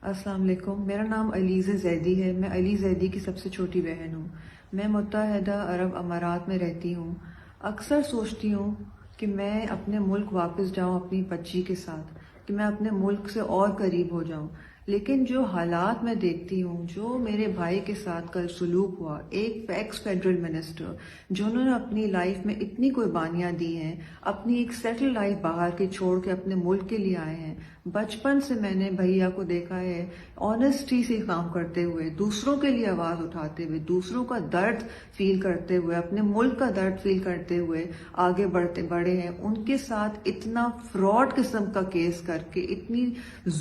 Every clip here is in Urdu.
السلام علیکم، میرا نام علیزہ زیدی ہے۔ میں علی زیدی کی سب سے چھوٹی بہن ہوں۔ میں متحدہ عرب امارات میں رہتی ہوں۔ اکثر سوچتی ہوں کہ میں اپنے ملک واپس جاؤں اپنی بچی کے ساتھ، کہ میں اپنے ملک سے اور قریب ہو جاؤں، لیکن جو حالات میں دیکھتی ہوں، جو میرے بھائی کے ساتھ کل سلوک ہوا، ایک ایکس فیڈرل منسٹر جنہوں نے اپنی لائف میں اتنی قربانیاں دی ہیں، اپنی ایک سیٹل لائف باہر کے چھوڑ کے اپنے ملک کے لیے آئے ہیں۔ بچپن سے میں نے بھیا کو دیکھا ہے آنیسٹی سے کام کرتے ہوئے، دوسروں کے لیے آواز اٹھاتے ہوئے، دوسروں کا درد فیل کرتے ہوئے، اپنے ملک کا درد فیل کرتے ہوئے آگے بڑھے ہیں۔ ان کے ساتھ اتنا فراڈ قسم کا کیس کر کے، اتنی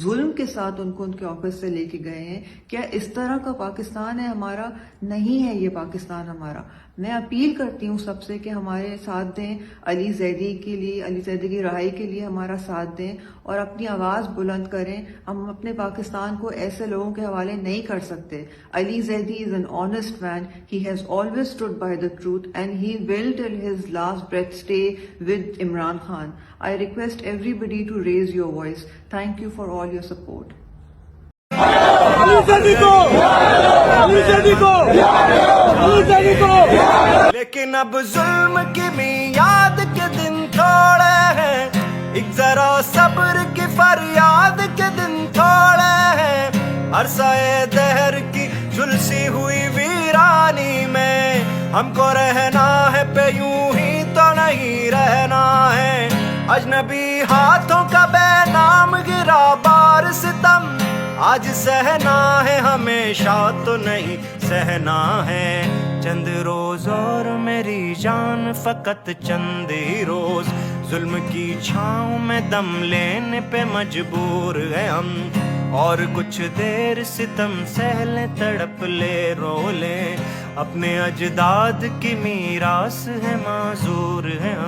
ظلم کے ساتھ ان کو ان کے آفس سے لے کے گئے ہیں۔ کیا اس طرح کا پاکستان ہے ہمارا؟ نہیں ہے یہ پاکستان ہمارا۔ میں اپیل کرتی ہوں سب سے کہ ہمارے ساتھ دیں، علی زیدی کے لیے، علی زیدی کی رہائی کے لیے ہمارا ساتھ دیں اور اپنی آواز بلند کریں۔ ہم اپنے پاکستان کو ایسے لوگوں کے حوالے نہیں کر سکتے۔ Ali Zaidi is an honest man. He has always stood by the truth and he will till his last breath stay with Imran Khan. I request everybody to raise your voice. Thank you for all your support. لیکن اب ظلم کی میعاد کے دن تھوڑے ہیں، ایک ذرا صبر کی فریاد کے دن تھوڑے ہیں۔ عرصہ دہر کی جھلسی ہوئی ویرانی میں ہم کو رہنا ہے، پہ یوں ہی تو نہیں رہنا ہے۔ اجنبی ہاتھوں کا بے نام گرا بار ستم، آج سہنا ہے ہمیشہ تو نہیں سہنا ہے۔ چند روز اور میری جان، فقط چند ہی روز، ظلم کی چھاؤں میں دم لینے پہ مجبور ہے ہم، اور کچھ دیر ستم سہ لیں، تڑپ لے رو لیں، اپنے اجداد کی میراث ہے معذور ہے ہم۔